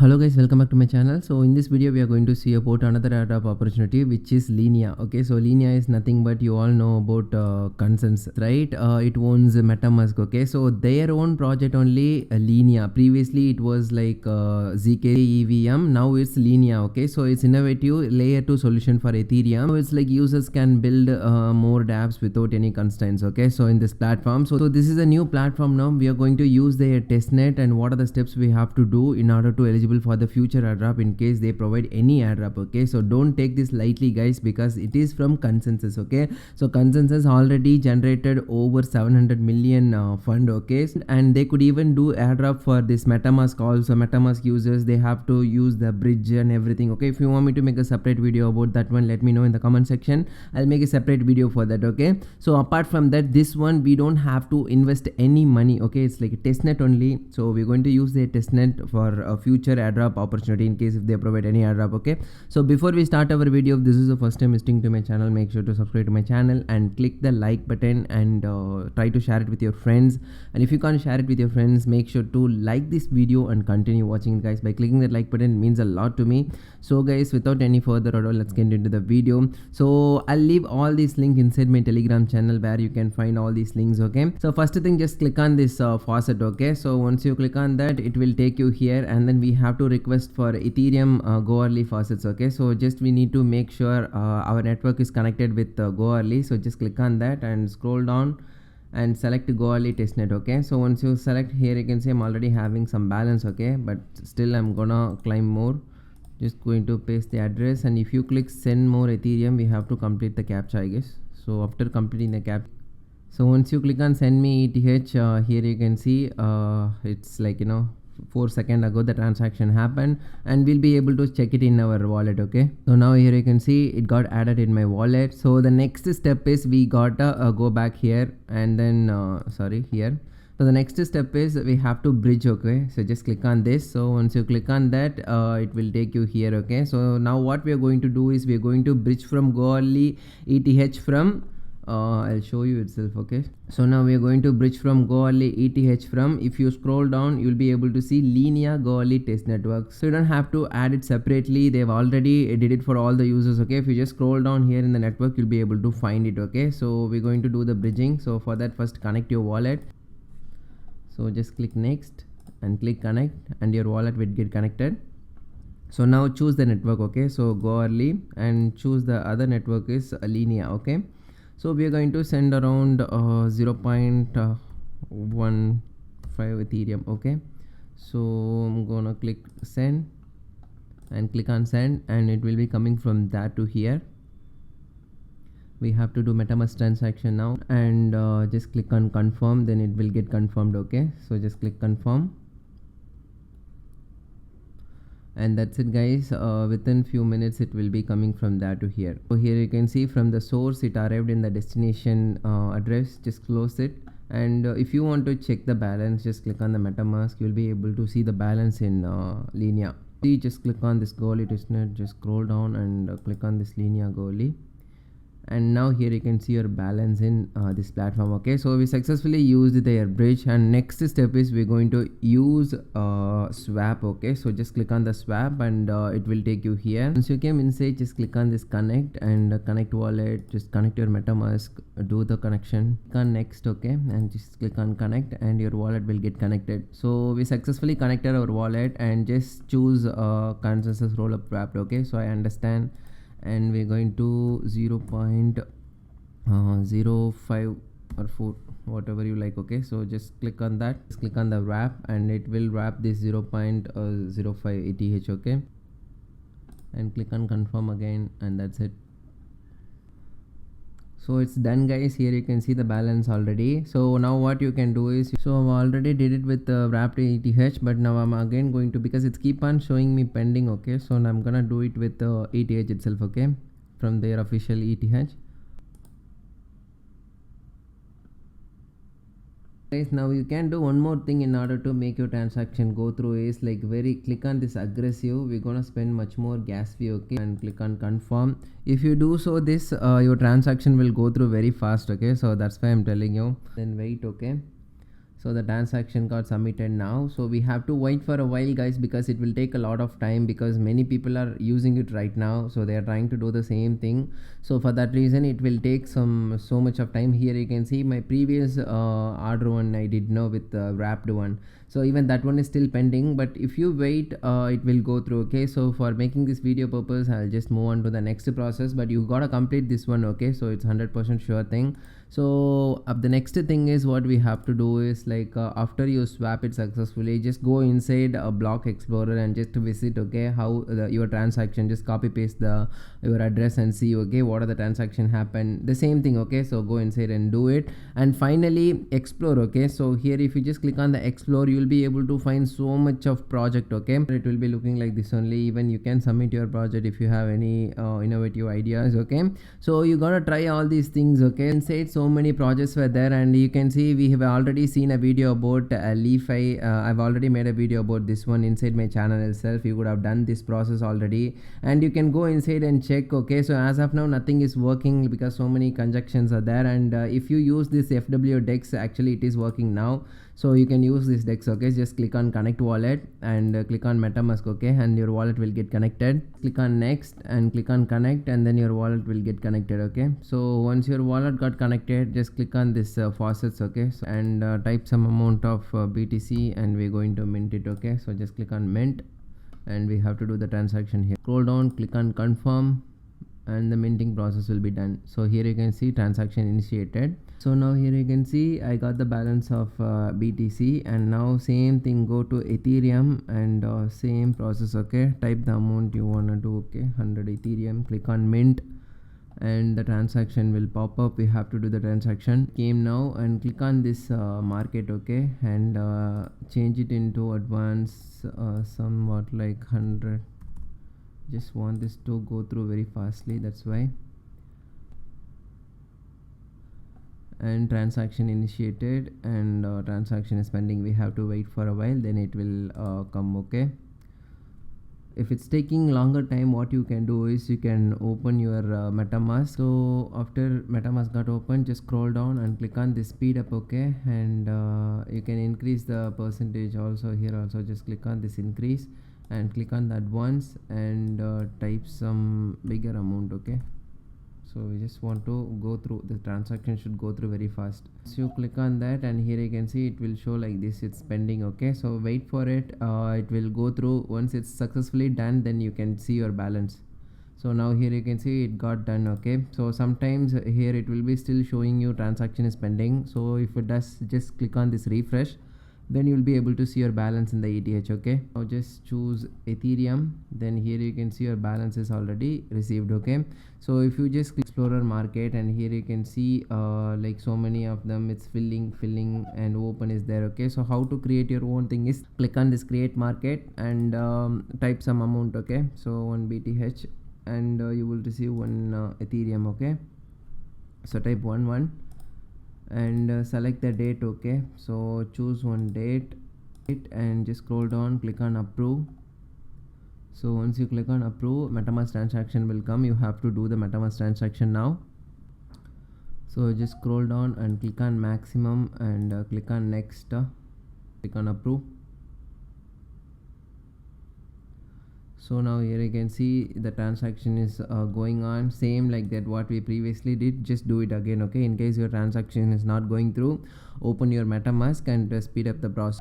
Hello guys, welcome back to my channel. So in this video we are going to see about another airdrop opportunity, which is Linea. Okay, so Linea is nothing but you all know about Consensys, right? It owns MetaMask. Okay, so their own project only, Linea. Previously it was like zksync. Now it's Linea. Okay, so it's innovative layer 2 solution for Ethereum. So it's like users can build more dApps without any constraints. Okay, so in this platform, so this is a new platform. Now we are going to use their testnet, and what are the steps we have to do in order to eligible for the future airdrop in case they provide any airdrop. Okay, so don't take this lightly guys, because it is from Consensys. Okay, so Consensys already generated over 700 million fund. Okay, and they could even do airdrop for this MetaMask also. MetaMask users, they have to use the bridge and everything. Okay, if you want me to make a separate video about that one, let me know in the comment section. I'll make a separate video for that. Okay, so apart from that, this one we don't have to invest any money. Okay, it's like a testnet only, so we're going to use the testnet for a future airdrop opportunity in case if they provide any airdrop. Okay, so before we start our video, if this is the first time visiting to my channel, make sure to subscribe to my channel and click the like button, and try to share it with your friends. And if you can't share it with your friends, make sure to like this video and continue watching it guys. By clicking that like button, it means a lot to me. So guys, without any further ado, let's get into the video. So I'll leave all these links inside my Telegram channel where you can find all these links. Okay, so first thing, just click on this faucet. Okay, so once you click on that, it will take you here, and then we have to request for Ethereum go early faucets. Okay, so just we need to make sure our network is connected with go early. So just click on that and scroll down and select go early testnet. Okay, so once you select here, you can see I'm already having some balance. Okay, but still I'm gonna climb more. Just going to paste the address, and if you click send more Ethereum, we have to complete the captcha, I guess. So after completing the captcha, so once you click on send me ETH, here you can see it's like 4 seconds ago the transaction happened, and we'll be able to check it in our wallet. Okay, so now here you can see it got added in my wallet. So the next step is we gotta go back here, and then here. So the next step is we have to bridge. Okay, so just click on this. So once you click on that, it will take you here. Okay, so now what we are going to do is we are going to bridge from go early ETH from I'll show you itself. Okay, so now we are going to bridge from go early ETH from, if you scroll down, you'll be able to see Linea go early test network. So you don't have to add it separately, they've already did it for all the users. Okay, if you just scroll down here in the network, you'll be able to find it. Okay, so we're going to do the bridging. So for that, first connect your wallet. So just click next and click connect, and your wallet will get connected. So now choose the network. Okay, so go early, and choose the other network is Linea. Okay, so we are going to send around 0.15 Ethereum. Okay, so I'm gonna click send and click on send, and it will be coming from that to here. We have to do MetaMask transaction now, and just click on confirm, then it will get confirmed. Okay, so just click confirm, and that's it guys. Within few minutes it will be coming from there to here. So here you can see from the source it arrived in the destination address. Just close it, and if you want to check the balance, just click on the MetaMask. You'll be able to see the balance in Linea. See, just click on this goalie testnet, just scroll down and click on this Linea goalie, and now here you can see your balance in this platform. Okay, so we successfully used their bridge, and next step is we're going to use swap. Okay, so just click on the swap, and it will take you here. Once you came inside, just click on this connect, and connect wallet, just connect your MetaMask, do the connection, click on next. Okay, and just click on connect, and your wallet will get connected. So we successfully connected our wallet, and just choose Consensys rollup wrapped. Okay, so I understand, and we're going to 0.05 or 4, whatever you like. Okay, so just click on that, just click on the wrap, and it will wrap this 0.05 ETH. Okay, and click on confirm again, and that's it. So it's done guys. Here you can see the balance already. So now what you can do is, so I've already did it with wrapped ETH, but now I'm again going to, because it's keep on showing me pending. Okay, so I'm gonna do it with ETH itself. Okay, from their official ETH. Guys, now you can do one more thing in order to make your transaction go through, is like click on this aggressive. We're gonna spend much more gas fee. Okay, and click on confirm. If you do so, this your transaction will go through very fast. Okay, so that's why I'm telling you. Then wait. Okay, So the transaction got submitted now. So we have to wait for a while, guys, because it will take a lot of time, because many people are using it right now, so they are trying to do the same thing. So for that reason it will take so much of time. Here you can see my previous order one I did know with the wrapped one, so even that one is still pending, but if you wait it will go through. Okay, so for making this video purpose I'll just move on to the next process, but you gotta complete this one. Okay, so it's 100% sure thing. So the next thing is what we have to do is like after you swap it successfully, just go inside a block explorer and just visit, okay, how your transaction, just copy paste your address and see, okay, what are the transaction happen, the same thing. Okay, so go inside and do it, and finally explore. Okay, so here if you just click on the explore, you will be able to find so much of project. Okay, it will be looking like this only. Even you can submit your project if you have any innovative ideas. Okay, so you gotta try all these things. Okay, inside so many projects were there, and you can see we have already seen a video about Leafy. I've already made a video about this one inside my channel itself. You would have done this process already, and you can go inside and check. Okay, so as of now nothing is working because so many conjunctions are there, and if you use this FW DEX, actually it is working now, so you can use this DEX. Okay, just click on connect wallet and click on MetaMask. Okay, and your wallet will get connected. Click on next and click on connect, and then your wallet will get connected. Okay, so once your wallet got connected, just click on this faucets. Okay, so, and type some amount of BTC, and we're going to mint it. Okay, so just click on mint, and we have to do the transaction here. Scroll down, click on confirm, and the minting process will be done. So here you can see transaction initiated. So now here you can see I got the balance of BTC, and now same thing, go to Ethereum and same process. Okay, type the amount you wanna do. Okay, 100 Ethereum, click on mint, and the transaction will pop up. We have to do the transaction. Came now, and click on this market. Okay, and change it into advance, somewhat like 100. Just want this to go through very fastly, that's why. And transaction initiated, and transaction is pending. We have to wait for a while, then it will come. Okay, if it's taking longer time, what you can do is you can open your MetaMask. So after MetaMask got open, just scroll down and click on this speed up. Okay, and you can increase the percentage also. Here also just click on this increase and click on the advance, and type some bigger amount. Okay, so we just want to go through the transaction, should go through very fast. So you click on that, and here you can see it will show like this, it's pending. Okay, so wait for it, it will go through. Once it's successfully done, then you can see your balance. So now here you can see it got done. Okay, so sometimes here it will be still showing you transaction is pending. So if it does, just click on this refresh, then you will be able to see your balance in the ETH. Okay, now just choose Ethereum, then here you can see your balance is already received. Okay, so if you just click Explorer Market, and here you can see like so many of them, it's filling, and open is there. Okay, so how to create your own thing is click on this create market and type some amount. Okay, so 1 BTH, and you will receive 1 Ethereum. Okay, so type 1 and select the date. Okay, so choose one date, and just scroll down, click on approve. So once you click on approve, MetaMask transaction will come. You have to do the MetaMask transaction now. So just scroll down and click on maximum, and click on next, click on approve. So now here you can see the transaction is going on, same like that what we previously did. Just do it again. Okay, in case your transaction is not going through, open your MetaMask and speed up the process.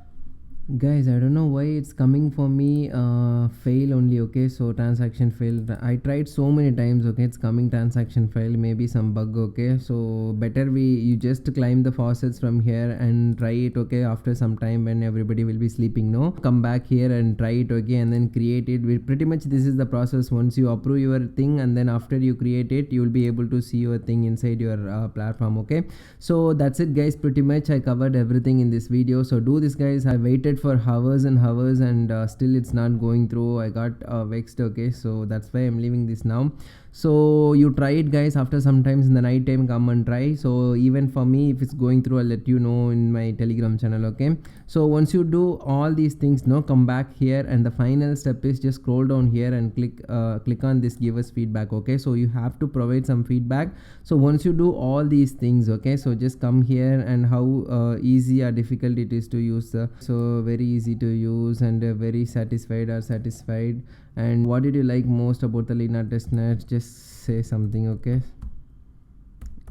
Guys, I don't know why it's coming for me fail only. Okay, so transaction failed. I tried so many times. Okay, it's coming transaction fail, maybe some bug. Okay, so better you just climb the faucets from here and try it. Okay, after some time when everybody will be sleeping, no, come back here and try it. Okay, and then create it. Pretty much this is the process. Once you approve your thing, and then after you create it, you will be able to see your thing inside your platform. Okay, so that's it, guys. Pretty much I covered everything in this video. So do this, guys. I waited for hours and hours, and still it's not going through. I got vexed. Okay, so that's why I'm leaving this now. So you try it guys, after sometimes in the night time come and try. So even for me, if it's going through, I'll let you know in my Telegram channel. Okay, so once you do all these things, come back here, and the final step is just scroll down here and click on this give us feedback. Okay, so you have to provide some feedback. So once you do all these things, okay, so just come here, and how easy or difficult it is to use. So very easy to use, and very satisfied or satisfied. And what did you like most about the Linea testnet? Just say something. Okay,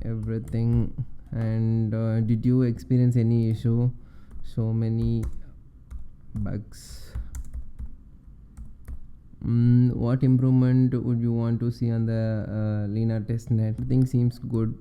everything. And did you experience any issue? So many bugs. What improvement would you want to see on the Linea testnet? Everything seems good.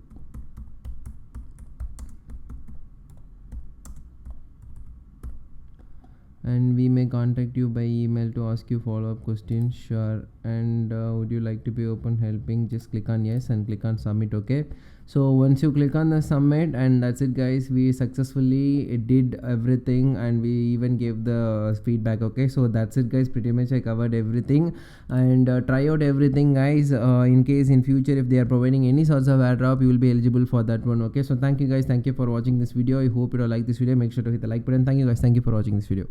And we may contact you by email to ask you follow-up questions. Sure. And would you like to be open helping? Just click on yes and click on submit. Okay, so once you click on the submit, and that's it guys, we successfully did everything, and we even gave the feedback. Okay, so that's it guys, pretty much I covered everything. And try out everything guys. In case in future if they are providing any sorts of airdrop, you will be eligible for that one. Okay, so thank you guys, thank you for watching this video. I hope you all like this video. Make sure to hit the like button. Thank you guys, thank you for watching this video.